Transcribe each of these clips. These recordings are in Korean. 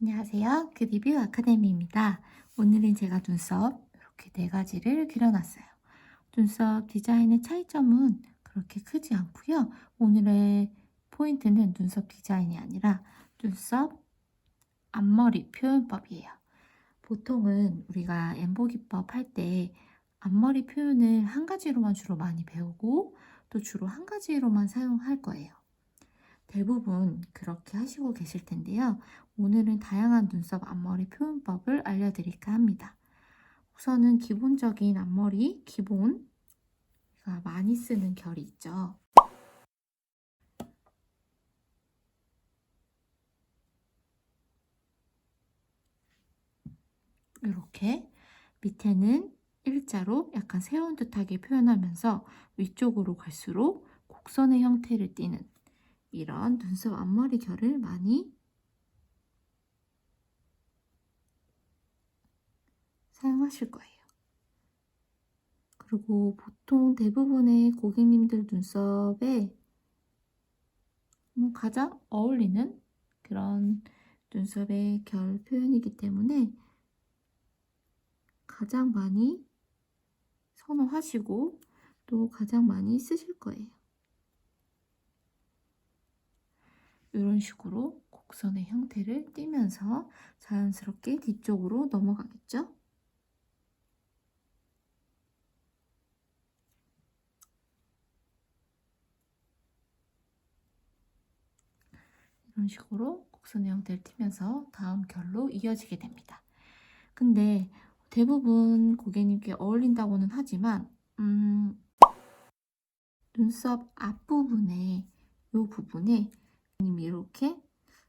안녕하세요. 그 리뷰 아카데미입니다. 오늘은 제가 눈썹 이렇게 4가지를 그려놨어요. 눈썹 디자인의 차이점은 그렇게 크지 않고요. 오늘의 포인트는 눈썹 디자인이 아니라 눈썹 앞머리 표현법이에요. 보통은 우리가 엠보 기법 할 때 앞머리 표현을 한 가지로만 주로 많이 배우고 또 주로 한 가지로만 사용할 거예요. 대부분 그렇게 하시고 계실 텐데요. 오늘은 다양한 눈썹 앞머리 표현법을 알려드릴까 합니다. 우선은 기본적인 앞머리 기본, 우리가 많이 쓰는 결이 있죠. 이렇게 밑에는 일자로 약간 세운 듯하게 표현하면서 위쪽으로 갈수록 곡선의 형태를 띠는 이런 눈썹 앞머리 결을 많이 사용하실 거예요. 그리고 보통 대부분의 고객님들 눈썹에 가장 어울리는 그런 눈썹의 결 표현이기 때문에 가장 많이 선호하시고 또 가장 많이 쓰실 거예요. 이런 식으로 곡선의 형태를 띠면서 자연스럽게 뒤쪽으로 넘어가겠죠? 이런 식으로 곡선의 형태를 띠면서 다음 결로 이어지게 됩니다. 근데 대부분 고객님께 어울린다고는 하지만 눈썹 앞부분에 이 부분에 이렇게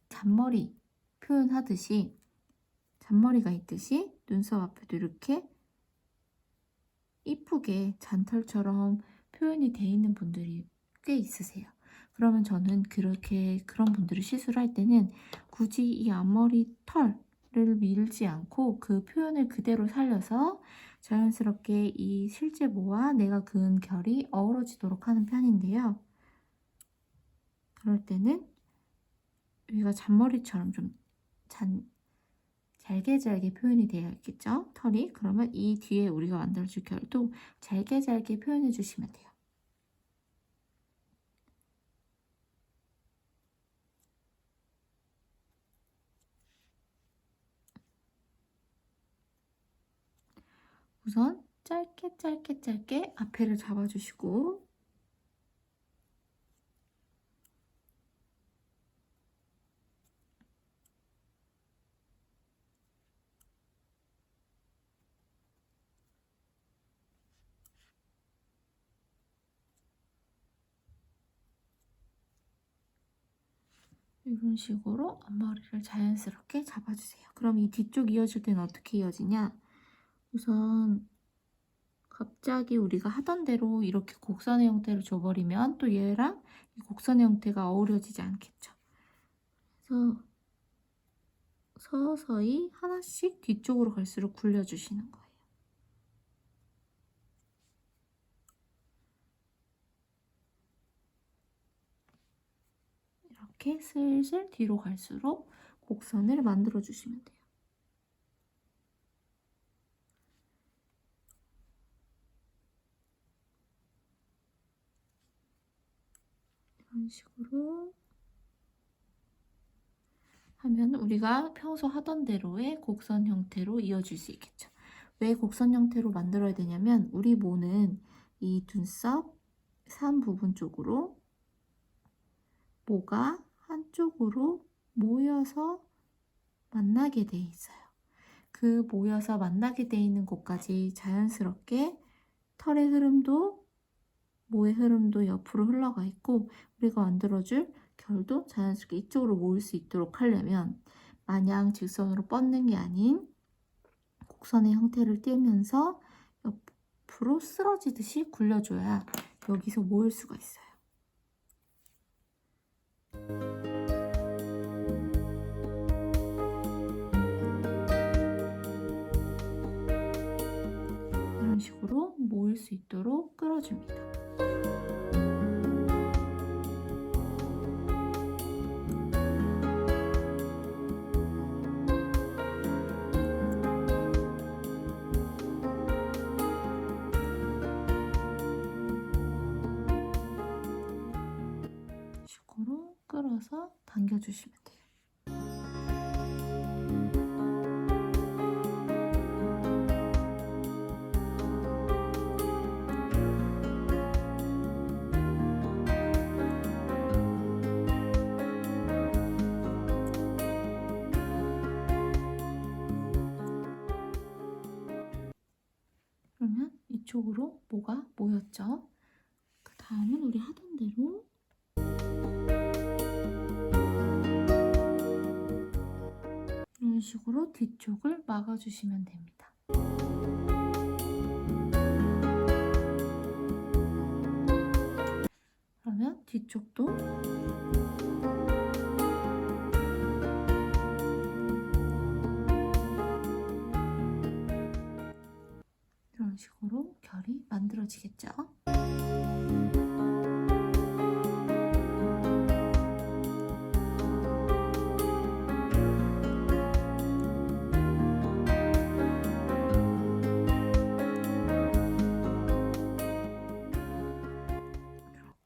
잔머리 표현하듯이 잔머리가 있듯이 눈썹 앞에도 이렇게 이쁘게 잔털처럼 표현이 되어 있는 분들이 꽤 있으세요. 그러면 저는 그런 분들이 시술을 할 때는 굳이 이 앞머리 털을 밀지 않고 그 표현을 그대로 살려서 자연스럽게 이 실제 모와 내가 그은 결이 어우러지도록 하는 편인데요. 그럴 때는 여기가 잔머리처럼 좀 잘게 표현이 되어 있겠죠? 털이. 그러면 이 뒤에 우리가 만들어줄 결도 잘게 표현해 주시면 돼요. 우선 짧게 앞에를 잡아주시고 이런 식으로 앞머리를 자연스럽게 잡아주세요. 그럼 이 뒤쪽 이어질 때는 어떻게 이어지냐? 우선 갑자기 우리가 하던 대로 이렇게 곡선의 형태를 줘버리면 또 얘랑 이 곡선의 형태가 어우러지지 않겠죠. 그래서 서서히 하나씩 뒤쪽으로 갈수록 굴려주시는 거예요. 이렇게 슬슬 뒤로 갈수록 곡선을 만들어 주시면 돼요. 이런 식으로 하면 우리가 평소 하던 대로의 곡선 형태로 이어질 수 있겠죠. 왜 곡선 형태로 만들어야 되냐면 우리 모는 이 눈썹 산 부분 쪽으로 모가 한쪽으로 모여서 만나게 돼 있어요. 그 모여서 만나게 돼 있는 곳까지 자연스럽게 털의 흐름도 모의 흐름도 옆으로 흘러가 있고 우리가 만들어줄 결도 자연스럽게 이쪽으로 모일 수 있도록 하려면 마냥 직선으로 뻗는 게 아닌 곡선의 형태를 띄면서 옆으로 쓰러지듯이 굴려줘야 여기서 모일 수가 있어요. 이런 식으로 모일 수 있도록 끌어줍니다. 썰어서 당겨주시면 돼요. 그러면 이쪽으로 모가 모였죠? 그 다음은 우리 하던 대로 이런 식으로 뒤쪽을 막아주시면 됩니다. 그러면 뒤쪽도 이런 식으로 결이 만들어지겠죠?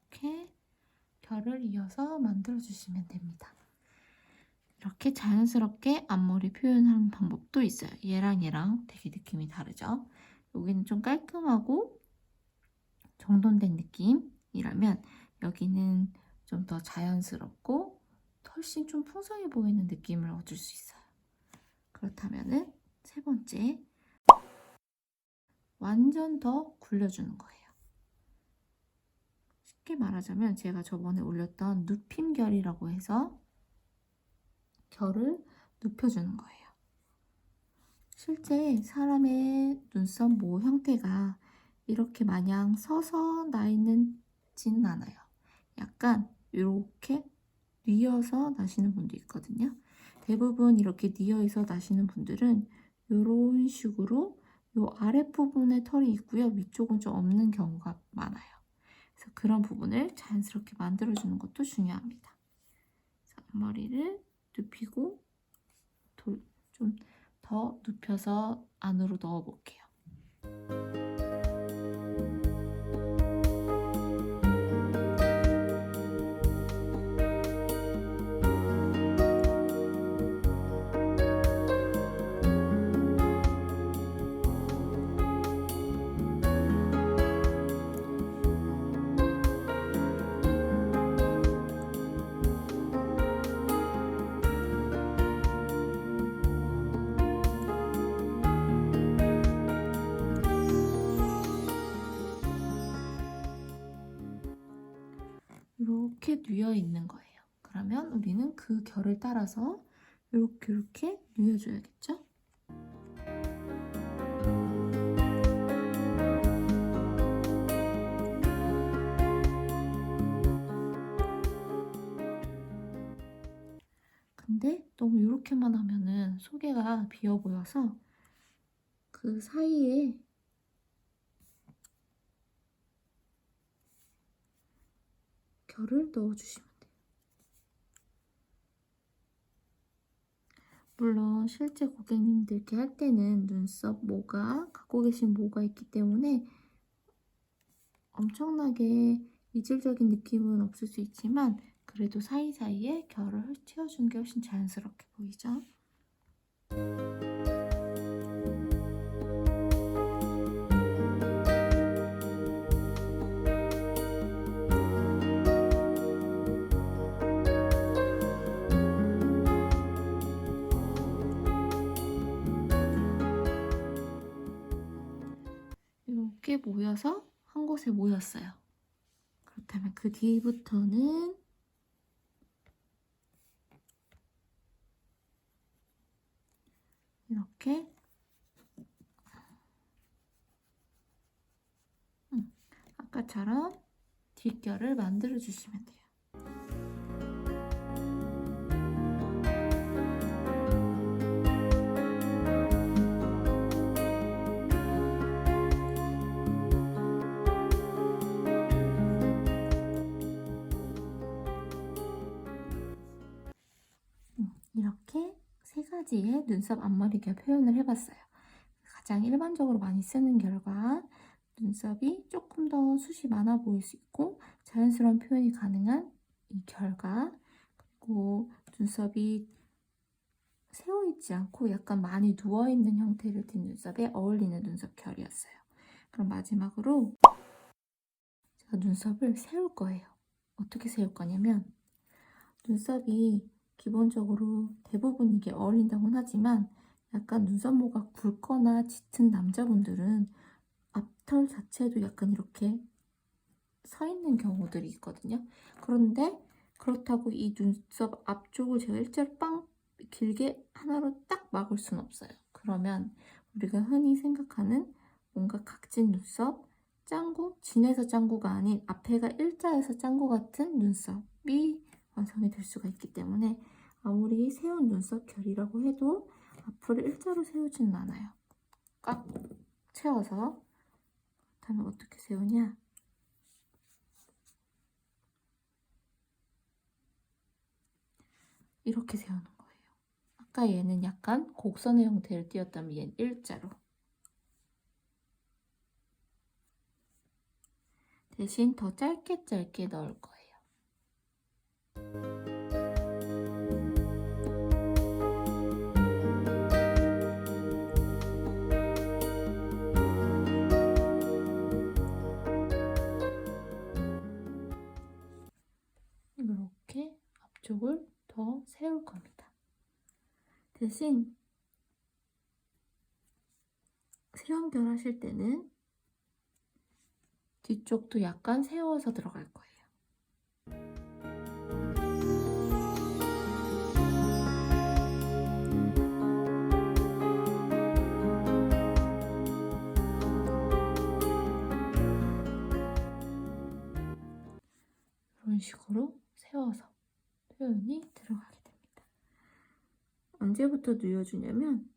이렇게 결을 이어서 만들어주시면 됩니다. 이렇게 자연스럽게 앞머리 표현하는 방법도 있어요. 얘랑 되게 느낌이 다르죠? 여기는 좀 깔끔하고 정돈된 느낌이라면 여기는 좀 더 자연스럽고 훨씬 좀 풍성해 보이는 느낌을 얻을 수 있어요. 그렇다면은 세 번째, 완전 더 굴려주는 거예요. 쉽게 말하자면 제가 저번에 올렸던 눕힘 결이라고 해서 결을 눕혀주는 거예요. 실제 사람의 눈썹 모 형태가 이렇게 마냥 서서 나 있지는 않아요. 약간 이렇게 뉘어서 나시는 분도 있거든요. 대부분 이렇게 뉘어서 나시는 분들은 이런 식으로 이 아랫부분에 털이 있고요. 위쪽은 좀 없는 경우가 많아요. 그래서 그런 부분을 자연스럽게 만들어주는 것도 중요합니다. 앞머리를 눕히고 좀 더 눕혀서 안으로 넣어 볼게요. 이렇게 뉘어 있는 거예요. 그러면 우리는 그 결을 따라서 이렇게 뉘어줘야겠죠? 근데 너무 이렇게만 하면은 소개가 비어 보여서 그 사이에 결을 넣어주시면 돼요. 물론 실제 고객님들께 할 때는 눈썹 모가 갖고 계신 모가 있기 때문에 엄청나게 이질적인 느낌은 없을 수 있지만 그래도 사이사이에 결을 채워주는 게 훨씬 자연스럽게 보이죠? 이렇게 모여서 한 곳에 모였어요. 그렇다면 그 뒤부터는 이렇게 아까처럼 뒷결을 만들어 주시면 돼요. 이렇게 세 가지의 눈썹 앞머리 결 표현을 해봤어요. 가장 일반적으로 많이 쓰는 결과 눈썹이 조금 더 숱이 많아 보일 수 있고 자연스러운 표현이 가능한 이 결과, 그리고 눈썹이 세워있지 않고 약간 많이 누워있는 형태를 띈 눈썹에 어울리는 눈썹 결이었어요. 그럼 마지막으로 제가 눈썹을 세울 거예요. 어떻게 세울 거냐면 눈썹이 기본적으로 대부분 이게 어울린다고는 하지만 약간 눈썹모가 굵거나 짙은 남자분들은 앞털 자체도 약간 이렇게 서 있는 경우들이 있거든요. 그런데 그렇다고 이 눈썹 앞쪽을 제가 일자로 빵 길게 하나로 딱 막을 수는 없어요. 그러면 우리가 흔히 생각하는 뭔가 각진 눈썹, 짱구, 진해서 짱구가 아닌 앞에가 일자에서 짱구 같은 눈썹이 완성이 될 수가 있기 때문에 아무리 세운 눈썹 결이라고 해도 앞을 일자로 세우지는 않아요. 꽉 채워서. 그렇다면 어떻게 세우냐? 이렇게 세우는 거예요. 아까 얘는 약간 곡선의 형태를 띄었다면 얘는 일자로. 대신 더 짧게 넣을 거예요. 이렇게 앞쪽을 더 세울 겁니다. 대신 세연결 하실 때는 뒤쪽도 약간 세워서 들어갈 거예요. 이런 식으로 세워서 표현이 들어가게 됩니다. 언제부터 누워주냐면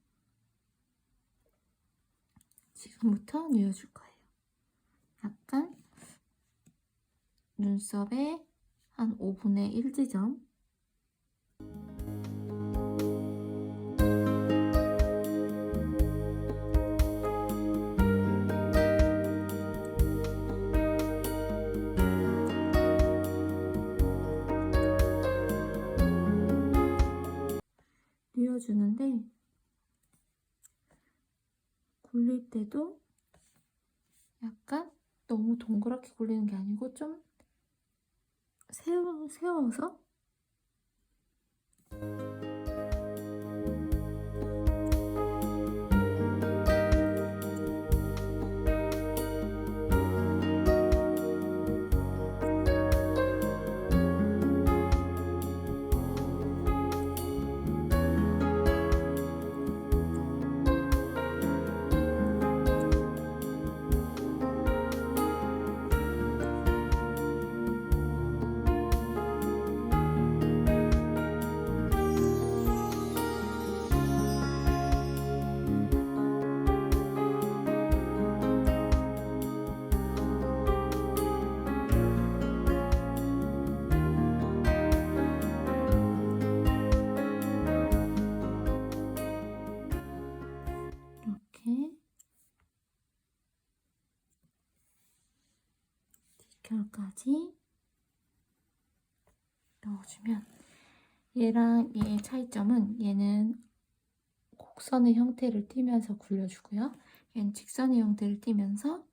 지금부터 누워줄 거예요. 약간 눈썹에 한 5분의 1 지점 누워주는데 굴릴 때도 약간 너무 동그랗게 굴리는 게 아니고 좀 세워서 이렇게 결까지 넣어주면 얘랑 얘의 차이점은 얘는 곡선의 형태를 띠면서 굴려주고요. 얘는 직선의 형태를 띠면서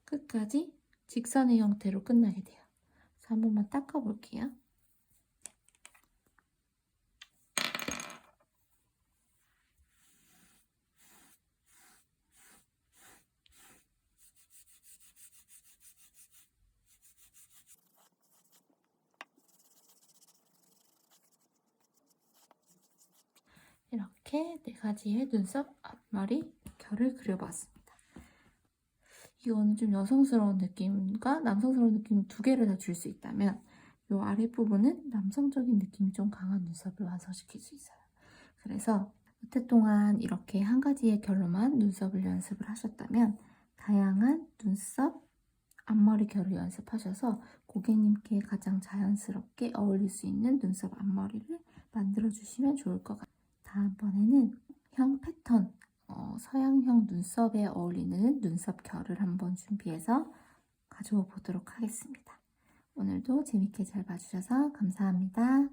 끝까지 직선의 형태로 끝나게 돼요. 그래서 한 번만 닦아볼게요. 이렇게 4가지의 눈썹 앞머리 결을 그려봤습니다. 이거는 좀 여성스러운 느낌과 남성스러운 느낌 2개를 다 줄 수 있다면 이 아랫부분은 남성적인 느낌이 좀 강한 눈썹을 완성시킬 수 있어요. 그래서 여태 동안 이렇게 한 가지의 결로만 눈썹을 연습을 하셨다면 다양한 눈썹 앞머리 결을 연습하셔서 고객님께 가장 자연스럽게 어울릴 수 있는 눈썹 앞머리를 만들어 주시면 좋을 것 같아요. 다음번에는 형 패턴, 서양형 눈썹에 어울리는 눈썹 결을 한번 준비해서 가져와 보도록 하겠습니다. 오늘도 재밌게 잘 봐주셔서 감사합니다.